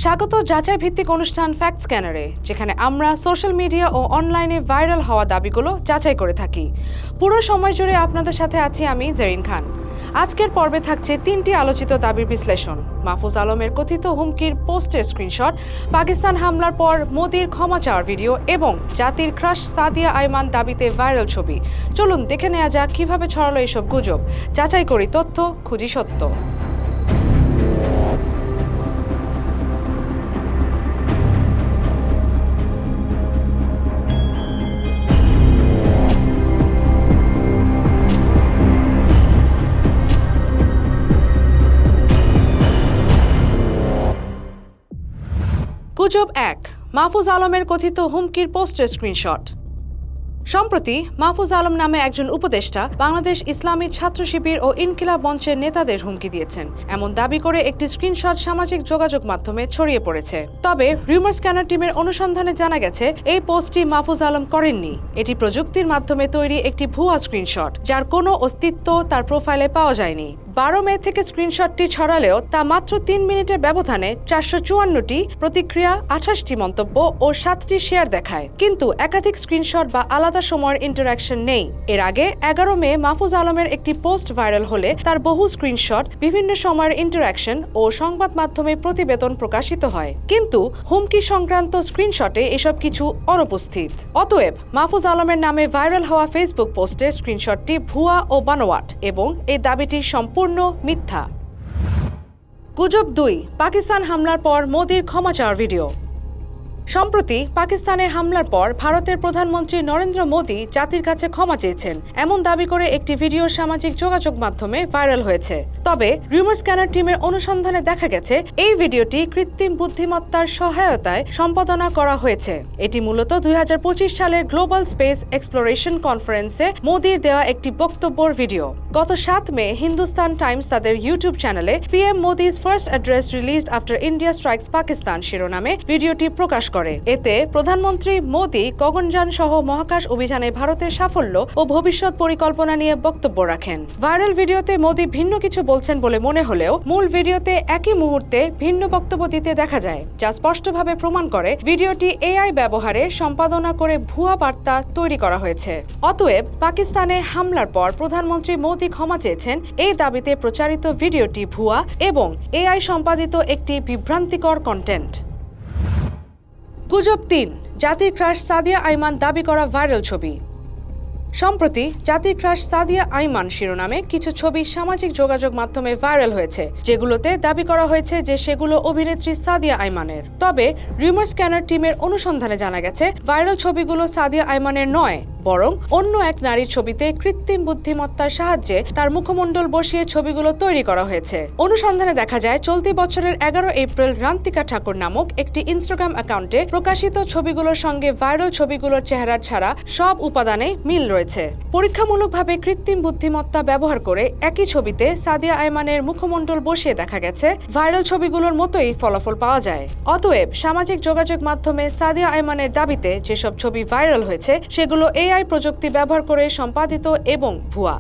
স্বাগত যাচাই ভিত্তিক অনুষ্ঠান ফ্যাক্ট স্ক্যানারে, যেখানে আমরা সোশ্যাল মিডিয়া ও অনলাইনে ভাইরাল হওয়া দাবিগুলো যাচাই করে থাকি। পুরো সময় জুড়ে আপনাদের সাথে আছি আমি জেরিন খান। আজকের পর্বে থাকছে 3টি আলোচিত দাবির বিশ্লেষণ: মাহফুজ আলমের কথিত হুমকির পোস্টের স্ক্রিনশট, পাকিস্তান হামলার পর মোদির ক্ষমা চাওয়ার ভিডিও এবং জাতির ক্রাশ সাদিয়া আইমান দাবিতে ভাইরাল ছবি। চলুন দেখে নেওয়া যাক কিভাবে ছড়ালো এসব গুজব। যাচাই করি তথ্য, খুঁজি সত্য। গুজব 1, মাহফুজ আলমের কথিত হুমকির পোস্টের স্ক্রিনশট। সম্প্রতি মাহফুজ আলম নামে একজন উপদেষ্টা বাংলাদেশ ইসলামী ছাত্র শিবির ও ইনকিলাব মঞ্চের নেতাদের হুমকি দিয়েছেন, এমন দাবি করে একটি স্ক্রিনশট সামাজিক যোগাযোগ মাধ্যমে ছড়িয়ে পড়েছে। তবে রিউমার স্ক্যানার টিমের অনুসন্ধানে জানা গেছে এই পোস্টটি মাহফুজ আলম করেননি। এটি প্রযুক্তির মাধ্যমে তৈরি একটি ভুয়া স্ক্রিনশট, যার কোনো অস্তিত্ব তার প্রোফাইলে পাওয়া যায়নি। 12 মে থেকে স্ক্রিনশটটি ছড়ালেও তা মাত্র 3 মিনিটের ব্যবধানে 454টি প্রতিক্রিয়া, 28টি মন্তব্য ও 7টি শেয়ার দেখায়। কিন্তু একাধিক স্ক্রিনশট বা আলাদা সময়ের ইন্টারঅ্যাকশন নেই। এর আগে 11 মে মাহফুজ আলমের একটি পোস্ট ভাইরাল হলে তার বহু স্ক্রিনশট, বিভিন্ন সময়ের ইন্টারঅ্যাকশন ও সংবাদ মাধ্যমে প্রতিবেদন প্রকাশিত হয়। কিন্তু হুমকি সংক্রান্ত স্ক্রিনশটে এসব কিছু অনুপস্থিত। অতএব মাহফুজ আলমের নামে ভাইরাল হওয়া ফেসবুক পোস্টের স্ক্রিনশটটি ভুয়া ও বানোয়াট এবং এই দাবিটি সম্পূর্ণ মিথ্যা। গুজব 2, পাকিস্তান হামলার পর মোদির ক্ষমা চাওয়ার ভিডিও। সম্প্রতি পাকিস্তানে হামলার পর ভারতের প্রধানমন্ত্রী নরেন্দ্র মোদি জাতির কাছে ক্ষমা চেয়েছেন, এমন দাবি করে একটি ভিডিও সামাজিক যোগাযোগ মাধ্যমে ভাইরাল হয়েছে। তবে রিউমার স্ক্যানার টিমের অনুসন্ধানে দেখা গেছে এই ভিডিওটি কৃত্রিম বুদ্ধিমত্তার সহায়তায় সম্পাদনা করা হয়েছে। এটি মূলত 2025 সালের গ্লোবাল স্পেস এক্সপ্লোরেশন কনফারেন্সে মোদির দেওয়া একটি বক্তব্যের ভিডিও। গত 7 মে হিন্দুস্তান টাইমস তাদের ইউটিউব চ্যানেলে PM Modi's first address released after India strikes Pakistan শিরোনামে ভিডিওটি প্রকাশ করে। এতে প্রধানমন্ত্রী মোদি গগনযান সহ মহাকাশ অভিযানে ভারতের সাফল্য ও ভবিষ্যৎ পরিকল্পনা নিয়ে বক্তব্য রাখেন। ভাইরাল ভিডিওতে মোদি ভিন্ন কিছু বলছেন বলে মনে হলেও মূল ভিডিওতে একই মুহূর্তে ভিন্ন বক্তব্য দিতে দেখা যায়, যা স্পষ্টভাবে প্রমাণ করে ভিডিওটি এআই ব্যবহারে সম্পাদনা করে ভুয়া বার্তা তৈরি করা হয়েছে। অতএব পাকিস্তানে হামলার পর প্রধানমন্ত্রী মোদি ক্ষমা চেয়েছেন এই দাবিতে প্রচারিত ভিডিওটি ভুয়া এবং এআই সম্পাদিত একটি বিভ্রান্তিকর কন্টেন্ট। গুজব 3, জাতির ক্রাশ সাদিয়া আইমান দাবি করা ভাইরাল ছবি। সম্প্রতি জাতির ক্রাশ সাদিয়া আইমান শিরোনামে কিছু ছবি সামাজিক যোগাযোগ মাধ্যমে ভাইরাল হয়েছে, যেগুলোতে দাবি করা হয়েছে যে সেগুলো অভিনেত্রী সাদিয়া আইমানের। তবে রিউমার স্ক্যানার টিমের অনুসন্ধানে জানা গেছে ভাইরাল ছবিগুলো সাদিয়া আইমানের নয়, বরং অন্য এক নারীর ছবিতে কৃত্রিম বুদ্ধিমত্তার সাহায্যে তার মুখমণ্ডল বসিয়ে ছবিগুলো তৈরি করা হয়েছে। অনুসন্ধানে দেখা যায় চলতি বছরের 11 এপ্রিল রান্তিকা ঠাকুর নামক একটি ইনস্টাগ্রাম অ্যাকাউন্টে প্রকাশিত ছবিগুলোর সঙ্গে ভাইরাল ছবিগুলোর চেহারা ছাড়া সব উপাদানে মিল রয়েছে। পরীক্ষামূলকভাবে কৃত্রিম বুদ্ধিমত্তা ব্যবহার করে একই ছবিতে সাদিয়া আইমানের মুখমণ্ডল বসিয়ে দেখা গেছে ভাইরাল ছবিগুলোর মতোই ফলাফল পাওয়া যায়। অতএব সামাজিক যোগাযোগ মাধ্যমে সাদিয়া আইমানের দাবিতে যেসব ছবি ভাইরাল হয়েছে সেগুলো এআই প্রযুক্তি ব্যবহার করে সম্পাদিত এবং ভুয়া।